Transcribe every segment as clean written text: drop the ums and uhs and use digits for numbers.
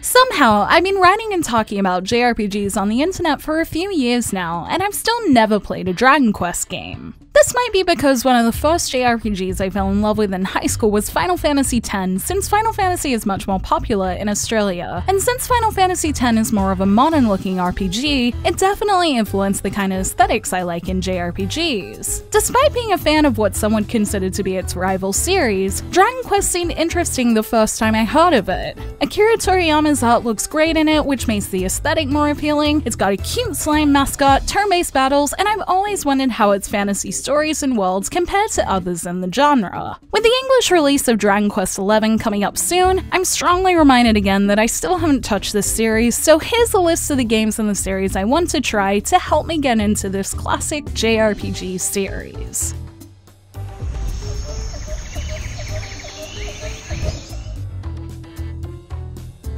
Somehow, I've been writing and talking about JRPGs on the internet for a few years now, and I've still never played a Dragon Quest game. This might be because one of the first JRPGs I fell in love with in high school was Final Fantasy X, since Final Fantasy is much more popular in Australia. And since Final Fantasy X is more of a modern-looking RPG, it definitely influenced the kind of aesthetics I like in JRPGs. Despite being a fan of what some would consider to be its rival series, Dragon Quest seemed interesting the first time I heard of it. Akira Toriyama's art looks great in it, which makes the aesthetic more appealing. It's got a cute slime mascot, turn-based battles, and I've always wondered how its fantasy stories and worlds compare to others in the genre. With the English release of Dragon Quest XI coming up soon, I'm strongly reminded again that I still haven't touched this series, so here's a list of the games in the series I want to try to help me get into this classic JRPG series.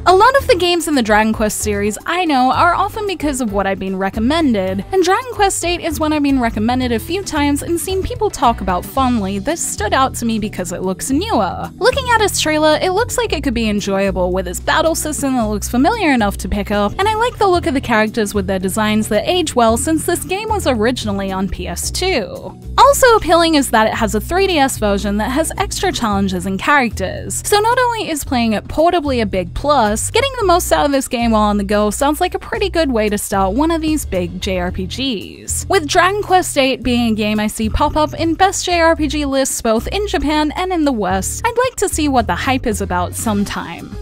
A lot of the games in the Dragon Quest series I know are often because of what I've been recommended, and Dragon Quest VIII is one I've been recommended a few times and seen people talk about fondly that stood out to me because it looks newer. Looking at its trailer, it looks like it could be enjoyable with its battle system that looks familiar enough to pick up, and I like the look of the characters with their designs that age well since this game was originally on PS2. Also appealing is that it has a 3DS version that has extra challenges and characters, so not only is playing it portably a big plus, getting the most out of this game while on the go sounds like a pretty good way to start one of these big JRPGs. With Dragon Quest VIII being a game I see pop up in best JRPG lists both in Japan and in the West, I'd like to see what the hype is about sometime.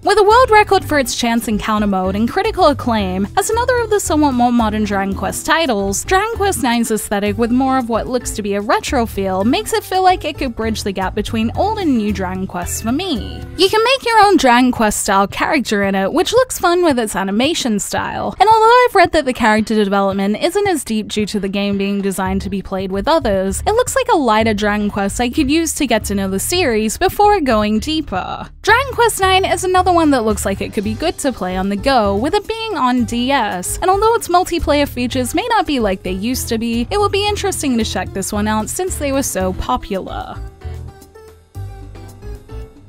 With a world record for its chance encounter mode and critical acclaim, as another of the somewhat more modern Dragon Quest titles, Dragon Quest IX's aesthetic with more of what looks to be a retro feel makes it feel like it could bridge the gap between old and new Dragon Quests for me. You can make your own Dragon Quest style character in it, which looks fun with its animation style, and although I've read that the character development isn't as deep due to the game being designed to be played with others, it looks like a lighter Dragon Quest I could use to get to know the series before going deeper. Dragon Quest IX is another one that looks like it could be good to play on the go, with it being on DS, and although its multiplayer features may not be like they used to be, it will be interesting to check this one out since they were so popular.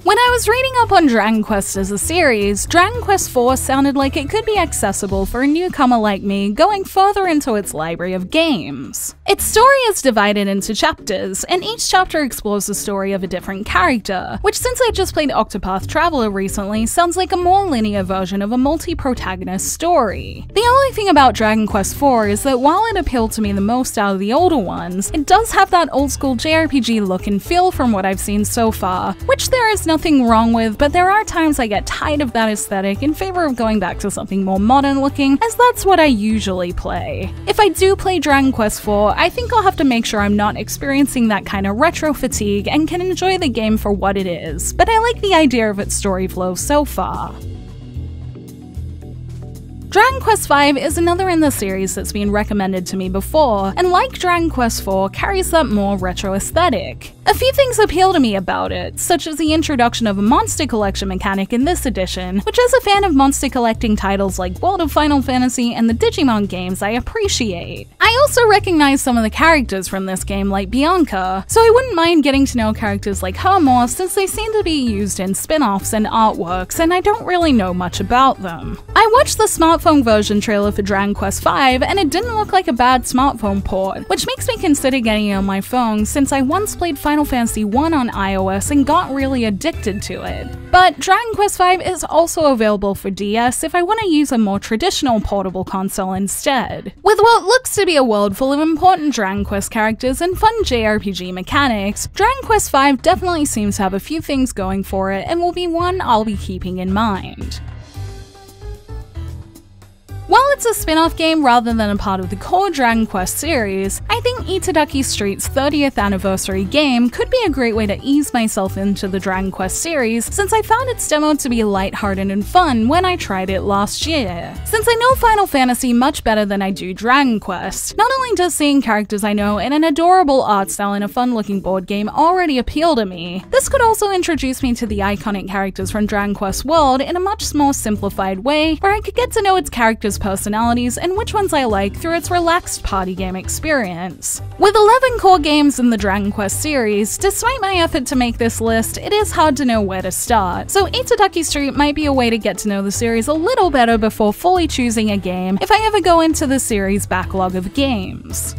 When I was reading up on Dragon Quest as a series, Dragon Quest IV sounded like it could be accessible for a newcomer like me going further into its library of games. Its story is divided into chapters, and each chapter explores the story of a different character, which since I just played Octopath Traveler recently, sounds like a more linear version of a multi-protagonist story. The only thing about Dragon Quest IV is that while it appealed to me the most out of the older ones, it does have that old-school JRPG look and feel from what I've seen so far, which there is nothing wrong with, but there are times I get tired of that aesthetic in favor of going back to something more modern looking, as that's what I usually play. If I do play Dragon Quest IV, I think I'll have to make sure I'm not experiencing that kind of retro fatigue and can enjoy the game for what it is, but I like the idea of its story flow so far. Dragon Quest V is another in the series that's been recommended to me before, and like Dragon Quest IV, carries that more retro aesthetic. A few things appeal to me about it, such as the introduction of a monster collection mechanic in this edition, which as a fan of monster collecting titles like World of Final Fantasy and the Digimon games I appreciate. I also recognize some of the characters from this game like Bianca, so I wouldn't mind getting to know characters like her more since they seem to be used in spin-offs and artworks and I don't really know much about them. I watched the smartphone version trailer for Dragon Quest V and it didn't look like a bad smartphone port, which makes me consider getting it on my phone since I once played Final Fantasy I on iOS and got really addicted to it. But Dragon Quest V is also available for DS if I want to use a more traditional portable console instead. With what looks to be a world full of important Dragon Quest characters and fun JRPG mechanics, Dragon Quest V definitely seems to have a few things going for it and will be one I'll be keeping in mind. While it's a spin-off game rather than a part of the core Dragon Quest series, I think Itadaki Street's 30th anniversary game could be a great way to ease myself into the Dragon Quest series since I found its demo to be lighthearted and fun when I tried it last year. Since I know Final Fantasy much better than I do Dragon Quest, not only does seeing characters I know in an adorable art style in a fun-looking board game already appeal to me, this could also introduce me to the iconic characters from Dragon Quest world in a much more simplified way where I could get to know its characters personalities and which ones I like through its relaxed party game experience. With 11 core games in the Dragon Quest series, despite my effort to make this list, it is hard to know where to start, so Itadaki Street might be a way to get to know the series a little better before fully choosing a game if I ever go into the series' backlog of games.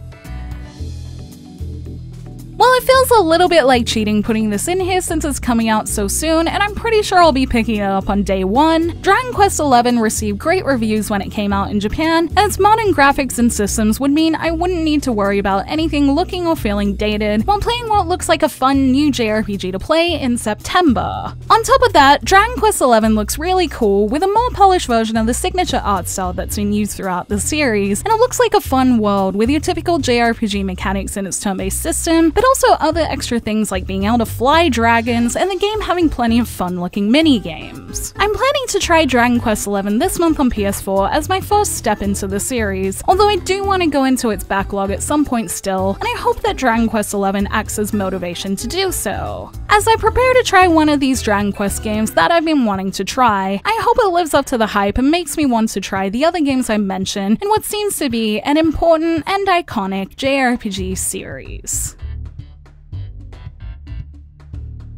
While it feels a little bit like cheating putting this in here since it's coming out so soon, and I'm pretty sure I'll be picking it up on day one, Dragon Quest XI received great reviews when it came out in Japan, and its modern graphics and systems would mean I wouldn't need to worry about anything looking or feeling dated while playing what looks like a fun new JRPG to play in September. On top of that, Dragon Quest XI looks really cool with a more polished version of the signature art style that's been used throughout the series, and it looks like a fun world with your typical JRPG mechanics in its turn-based system, but also other extra things like being able to fly dragons and the game having plenty of fun-looking mini-games. I'm planning to try Dragon Quest XI this month on PS4 as my first step into the series, although I do want to go into its backlog at some point still, and I hope that Dragon Quest XI acts as motivation to do so. As I prepare to try one of these Dragon Quest games that I've been wanting to try, I hope it lives up to the hype and makes me want to try the other games I mentioned in what seems to be an important and iconic JRPG series.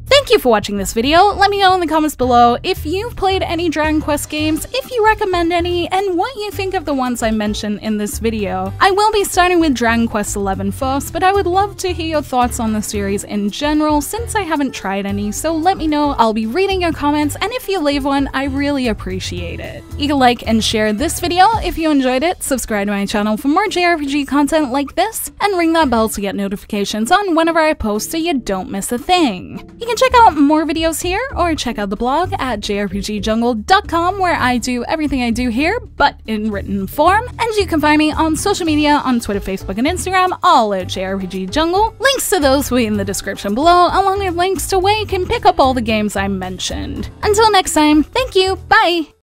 Thank you for watching this video. Let me know in the comments below if you've played any Dragon Quest games, if you recommend any, and what you think of the ones I mentioned in this video. I will be starting with Dragon Quest XI first, but I would love to hear your thoughts on the series in general since I haven't tried any, so let me know. I'll be reading your comments, and if you leave one, I really appreciate it. You can like and share this video if you enjoyed it, subscribe to my channel for more JRPG content like this, and ring that bell to get notifications on whenever I post so you don't miss a thing. You can check out more videos here, or check out the blog at jrpgjungle.com where I do everything I do here, but in written form. And you can find me on social media on Twitter, Facebook, and Instagram, all at jrpgjungle. Links to those will be in the description below, along with links to where you can pick up all the games I mentioned. Until next time, thank you, bye!